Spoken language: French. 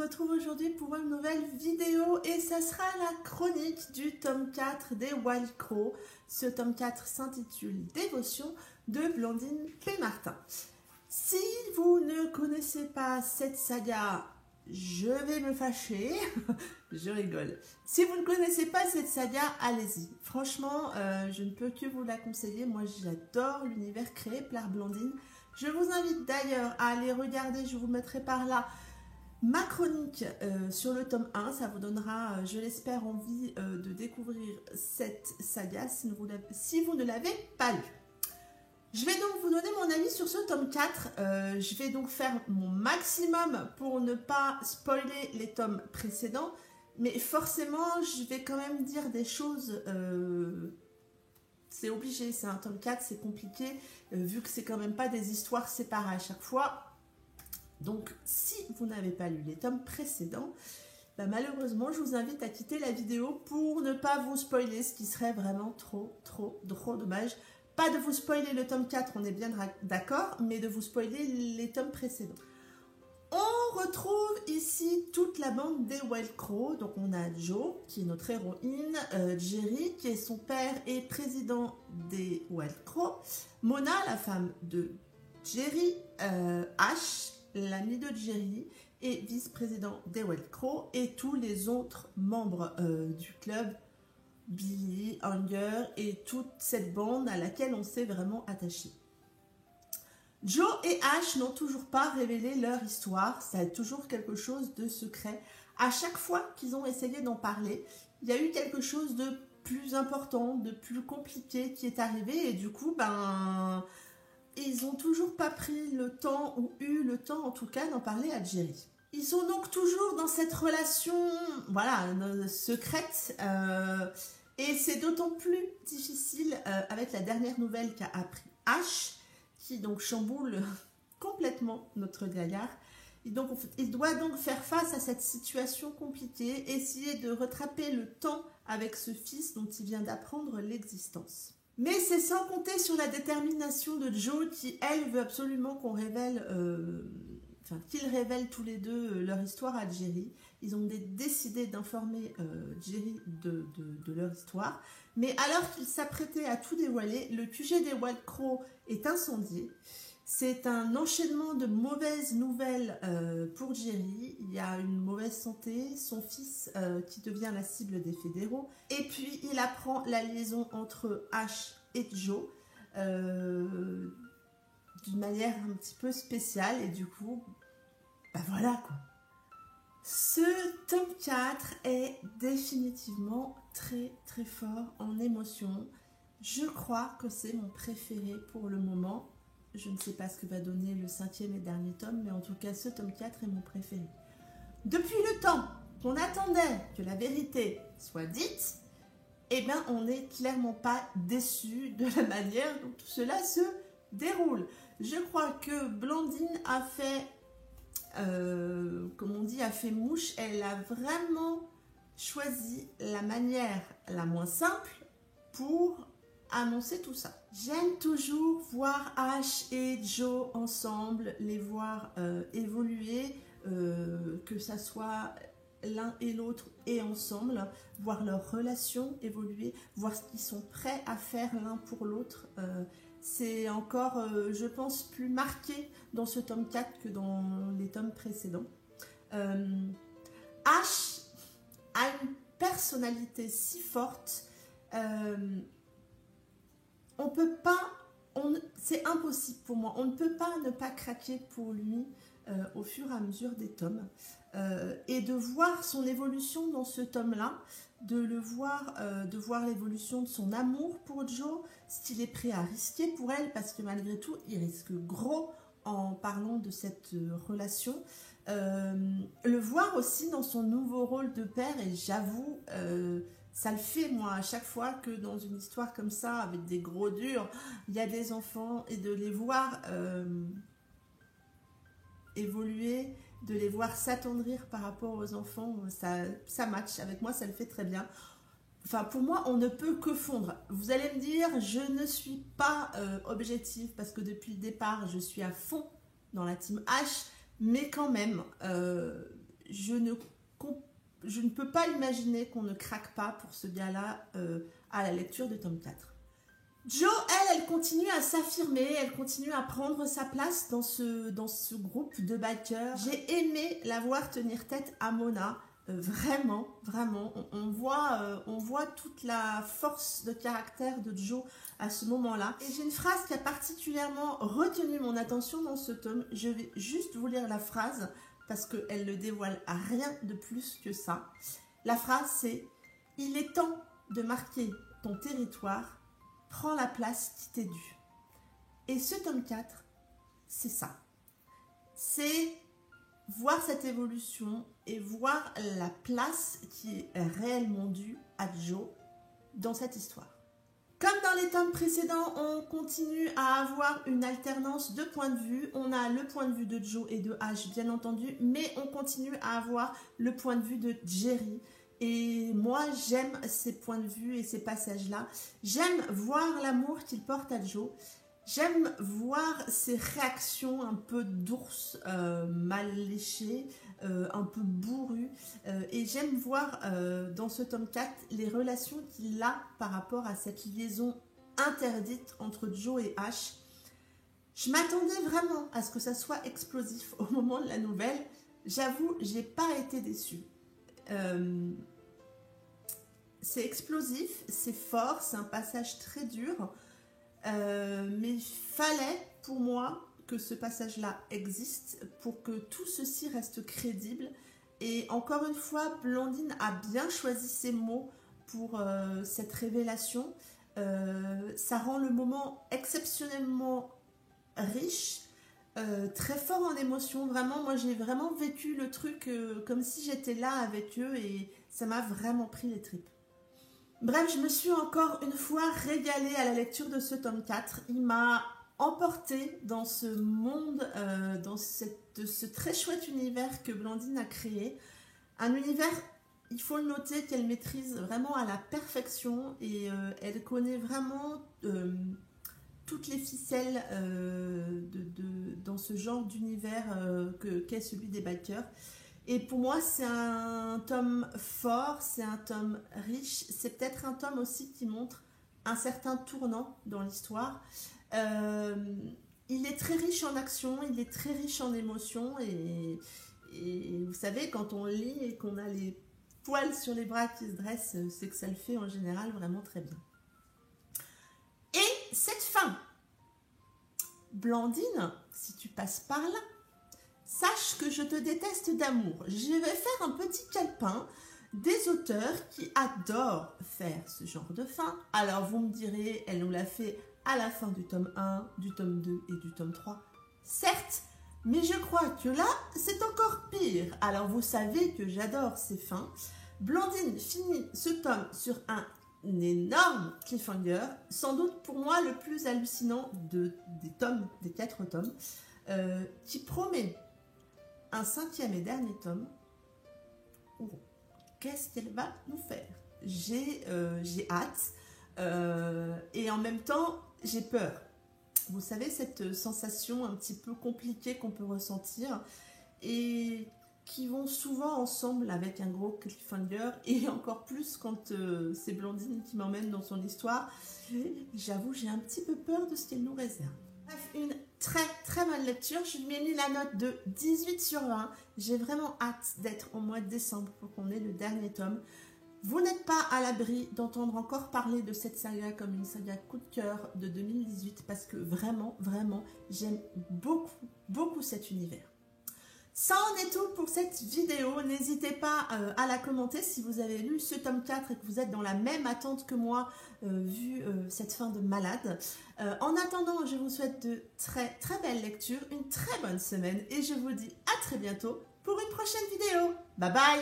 retrouve aujourd'hui pour une nouvelle vidéo et ça sera la chronique du tome 4 des Wild Crow. Ce tome 4 s'intitule Dévotion de Blandine P-Martin. Si vous ne connaissez pas cette saga, je vais me fâcher, je rigole. Si vous ne connaissez pas cette saga, allez-y. Franchement, je ne peux que vous la conseiller. Moi, j'adore l'univers créé par Blandine. Je vous invite d'ailleurs à aller regarder, je vous mettrai par là, ma chronique sur le tome 1. Ça vous donnera, je l'espère, envie de découvrir cette saga si vous ne l'avez pas lu. Je vais donc vous donner mon avis sur ce tome 4. Je vais donc faire mon maximum pour ne pas spoiler les tomes précédents. Mais forcément, je vais quand même dire des choses... c'est obligé, c'est un tome 4, c'est compliqué, vu que c'est quand même pas des histoires séparées à chaque fois. Donc, si vous n'avez pas lu les tomes précédents, bah, malheureusement, je vous invite à quitter la vidéo pour ne pas vous spoiler, ce qui serait vraiment trop dommage. Pas de vous spoiler le tome 4, on est bien d'accord, mais de vous spoiler les tomes précédents. On retrouve ici toute la bande des Wild Crow. Donc on a Joe, qui est notre héroïne, Jerry, qui est son père et président des Wild Crow, Mona, la femme de Jerry, Ash, l'ami de Jerry, et vice-président des Wild Crow, et tous les autres membres du club, Billy, Hunger, et toute cette bande à laquelle on s'est vraiment attaché. Joe et Ash n'ont toujours pas révélé leur histoire, ça a toujours quelque chose de secret. À chaque fois qu'ils ont essayé d'en parler, il y a eu quelque chose de plus important, de plus compliqué qui est arrivé et du coup, ils n'ont toujours pas pris le temps, ou eu le temps en tout cas, d'en parler à Jerry. Ils sont donc toujours dans cette relation, voilà, secrète, et c'est d'autant plus difficile avec la dernière nouvelle qu'a appris Ash, qui donc chamboule complètement notre gaillard. Il doit donc faire face à cette situation compliquée, essayer de rattraper le temps avec ce fils dont il vient d'apprendre l'existence. Mais c'est sans compter sur la détermination de Joe qui, elle, veut absolument qu'on révèle, qu'ils révèlent tous les deux leur histoire à Jerry. Ils ont décidé d'informer Jerry de leur histoire. Mais alors qu'ils s'apprêtaient à tout dévoiler, le QG des Wild Crow est incendié. C'est un enchaînement de mauvaises nouvelles pour Jerry. Il y a une mauvaise santé, son fils qui devient la cible des fédéraux. Et puis il apprend la liaison entre Ash et Joe d'une manière un petit peu spéciale. Et du coup, voilà quoi. Ce tome 4 est définitivement très fort en émotion. Je crois que c'est mon préféré pour le moment. Je ne sais pas ce que va donner le 5e et dernier tome, mais en tout cas ce tome 4 est mon préféré. Depuis le temps qu'on attendait que la vérité soit dite, on n'est clairement pas déçu de la manière dont tout cela se déroule. Je crois que Blandine a fait... comme on dit, a fait mouche. Elle a vraiment choisi la manière la moins simple pour annoncer tout ça. J'aime toujours voir Ash et Joe ensemble, les voir évoluer, que ça soit l'un et l'autre et ensemble, voir leur relation évoluer, voir ce qu'ils sont prêts à faire l'un pour l'autre. C'est encore, je pense, plus marqué dans ce tome 4 que dans les tomes précédents. Ash a une personnalité si forte, on peut pas, c'est impossible pour moi, on ne peut pas ne pas craquer pour lui au fur et à mesure des tomes. Et de voir son évolution dans ce tome-là, de voir l'évolution de son amour pour Joe, ce qu'il est prêt à risquer pour elle, parce que malgré tout, il risque gros en parlant de cette relation. Le voir aussi dans son nouveau rôle de père, et j'avoue, ça le fait, moi, à chaque fois que dans une histoire comme ça, avec des gros durs, il y a des enfants, et de les voir évoluer, de les voir s'attendrir par rapport aux enfants, ça match. Avec moi, ça le fait très bien. Enfin, pour moi, on ne peut que fondre. Vous allez me dire, je ne suis pas objective, parce que depuis le départ, je suis à fond dans la team H, mais quand même, je ne peux pas imaginer qu'on ne craque pas pour ce gars-là à la lecture de tome 4. Jo, elle continue à s'affirmer, elle continue à prendre sa place dans ce groupe de bikers. J'ai aimé la voir tenir tête à Mona, vraiment, vraiment. On voit toute la force de caractère de Jo à ce moment-là. Et j'ai une phrase qui a particulièrement retenu mon attention dans ce tome. Je vais juste vous lire la phrase parce qu'elle ne dévoile rien de plus que ça. La phrase c'est « Il est temps de marquer ton territoire. Prends la place qui t'est due. » Et ce tome 4, c'est ça. C'est voir cette évolution et voir la place qui est réellement due à Jo dans cette histoire. Comme dans les tomes précédents, on continue à avoir une alternance de points de vue. On a le point de vue de Jo et de Ash, bien entendu, mais on continue à avoir le point de vue de Jerry. Et moi, j'aime ces points de vue et ces passages-là. J'aime voir l'amour qu'il porte à Jo. J'aime voir ses réactions un peu d'ours mal léché, un peu bourru. Et j'aime voir dans ce tome 4 les relations qu'il a par rapport à cette liaison interdite entre Jo et Ash. Je m'attendais vraiment à ce que ça soit explosif au moment de la nouvelle. J'avoue, j'ai pas été déçue. C'est explosif, c'est fort, c'est un passage très dur, mais il fallait pour moi que ce passage-là existe pour que tout ceci reste crédible. Et encore une fois, Blandine a bien choisi ses mots pour cette révélation. Ça rend le moment exceptionnellement riche, très fort en émotion. Vraiment, moi j'ai vraiment vécu le truc comme si j'étais là avec eux et ça m'a vraiment pris les tripes. Bref, je me suis encore une fois régalée à la lecture de ce tome 4. Il m'a emportée dans ce monde, dans ce très chouette univers que Blandine a créé. Un univers, il faut le noter, qu'elle maîtrise vraiment à la perfection et elle connaît vraiment toutes les ficelles dans ce genre d'univers qu'est celui des bikers. Et pour moi, c'est un tome fort, c'est un tome riche, c'est peut-être un tome aussi qui montre un certain tournant dans l'histoire. Il est très riche en action, il est très riche en émotions et vous savez, quand on lit et qu'on a les poils sur les bras qui se dressent, c'est que ça le fait en général vraiment très bien. Et cette fin, Blandine, si tu passes par là, sache que je te déteste d'amour. Je vais faire un petit calepin des auteurs qui adorent faire ce genre de fin. Alors vous me direz, elle nous l'a fait à la fin du tome 1, du tome 2 et du tome 3. Certes, mais je crois que là, c'est encore pire. Alors vous savez que j'adore ces fins. Blandine finit ce tome sur un énorme cliffhanger, sans doute pour moi le plus hallucinant des 4 tomes, qui promet un 5e et dernier tome. Oh, qu'est-ce qu'elle va nous faire? J'ai hâte et en même temps j'ai peur. Vous savez, cette sensation un petit peu compliquée qu'on peut ressentir et qui vont souvent ensemble avec un gros cliffhanger et encore plus quand c'est Blandine qui m'emmène dans son histoire. J'avoue, j'ai un petit peu peur de ce qu'elle nous réserve. Bref, une très très bonne lecture. Je lui ai mis la note de 18 sur 20. J'ai vraiment hâte d'être au mois de décembre pour qu'on ait le dernier tome. Vous n'êtes pas à l'abri d'entendre encore parler de cette saga comme une saga coup de cœur de 2018 parce que vraiment, vraiment, j'aime beaucoup, beaucoup cet univers. Ça en est tout pour cette vidéo. N'hésitez pas à la commenter si vous avez lu ce tome 4 et que vous êtes dans la même attente que moi vu cette fin de malade. En attendant, je vous souhaite de très très belles lectures, une très bonne semaine et je vous dis à très bientôt pour une prochaine vidéo. Bye bye!